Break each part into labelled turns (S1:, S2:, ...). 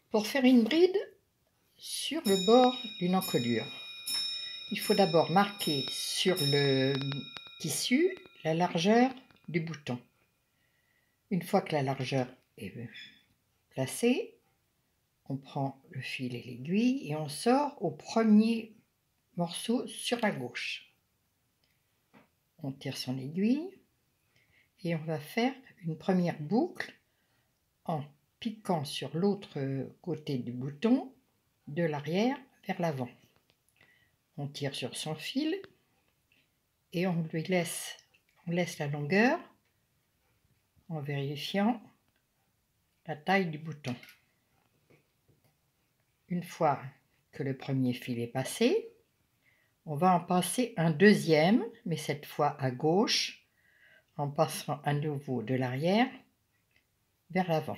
S1: Pour faire une bride sur le bord d'une encolure, il faut d'abord marquer sur le tissu la largeur du bouton. Une fois que la largeur est placée, on prend le fil et l'aiguille et on sort au premier morceau sur la gauche. On tire son aiguille et on va faire une première boucle en piquant sur l'autre côté du bouton de l'arrière vers l'avant. On tire sur son fil et on laisse la longueur en vérifiant la taille du bouton. Une fois que le premier fil est passé, on va en passer un deuxième, mais cette fois à gauche, en passant à nouveau de l'arrière vers l'avant.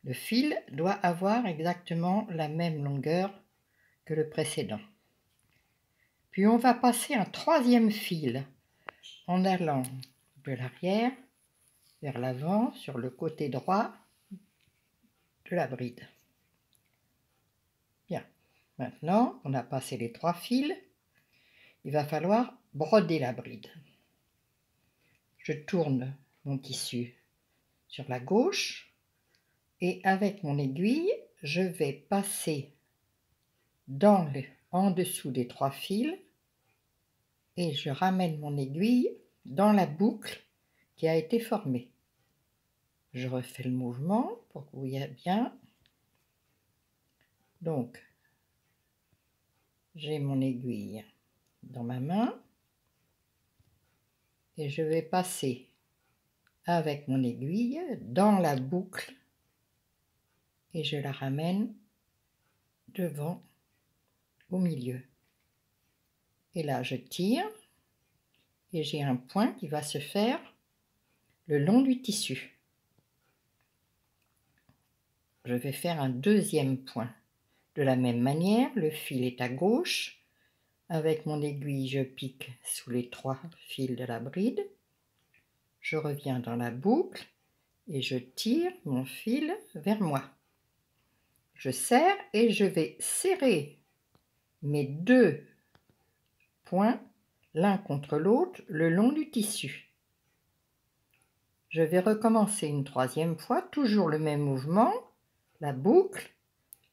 S1: Le fil doit avoir exactement la même longueur que le précédent. Puis on va passer un troisième fil en allant de l'arrière vers l'avant sur le côté droit de la bride. Bien, maintenant on a passé les 3 fils, il va falloir broder la bride. Je tourne mon tissu sur la gauche et avec mon aiguille, je vais passer en dessous des 3 fils et je ramène mon aiguille dans la boucle qui a été formée. Je refais le mouvement pour que vous voyez bien. Donc, j'ai mon aiguille dans ma main et je vais passer avec mon aiguille dans la boucle et je la ramène devant au milieu. Et là, je tire et j'ai un point qui va se faire le long du tissu. Je vais faire un deuxième point. De la même manière, le fil est à gauche. Avec mon aiguille, je pique sous les 3 fils de la bride. Je reviens dans la boucle et je tire mon fil vers moi. Je serre et je vais serrer mes 2 points l'un contre l'autre le long du tissu. Je vais recommencer une 3e fois, toujours le même mouvement, la boucle.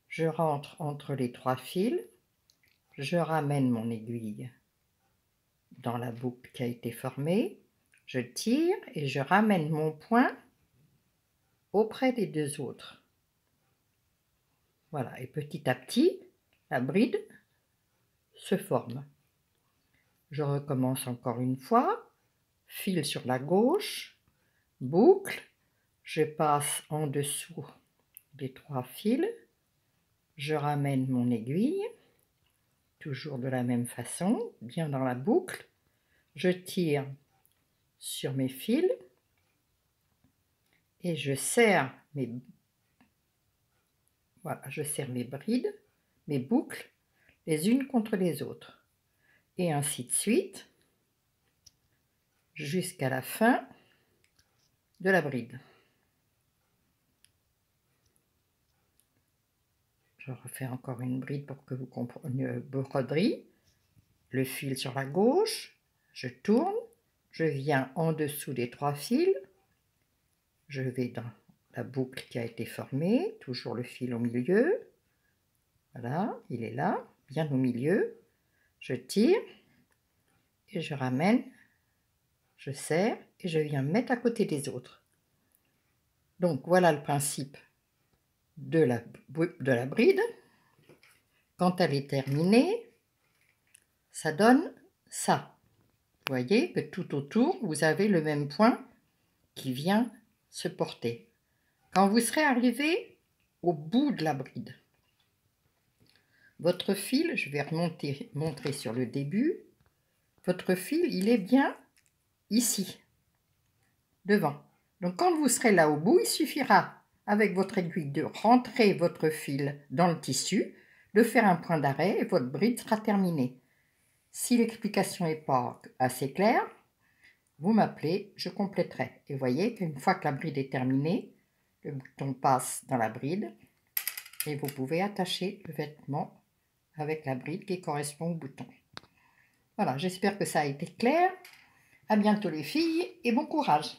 S1: Je rentre entre les 3 fils, je ramène mon aiguille dans la boucle qui a été formée, je tire et je ramène mon point auprès des 2 autres. Voilà, et petit à petit, la bride se forme. Je recommence encore une fois, fil sur la gauche, boucle, je passe en dessous des 3 fils, je ramène mon aiguille, toujours de la même façon, bien dans la boucle, je tire sur mes fils et je serre mes brides, mes boucles, les unes contre les autres. Et ainsi de suite, jusqu'à la fin de la bride. Je refais encore une bride pour que vous compreniez une broderie. Le fil sur la gauche, je tourne, je viens en dessous des 3 fils, je vais dans la boucle qui a été formée, toujours le fil au milieu. Voilà, il est là, bien au milieu. Je tire et je ramène, je serre et je viens mettre à côté des autres. Donc voilà le principe de la bride. Quand elle est terminée, ça donne ça. Vous voyez que tout autour, vous avez le même point qui vient se porter. Quand vous serez arrivé au bout de la bride, votre fil, je vais montrer sur le début, votre fil, il est bien ici, devant. Donc quand vous serez là au bout, il suffira, avec votre aiguille, de rentrer votre fil dans le tissu, de faire un point d'arrêt et votre bride sera terminée. Si l'explication n'est pas assez claire, vous m'appelez, je compléterai. Et voyez qu'une fois que la bride est terminée, Le bouton passe dans la bride et vous pouvez attacher le vêtement avec la bride qui correspond au bouton. Voilà, j'espère que ça a été clair. À bientôt les filles et bon courage!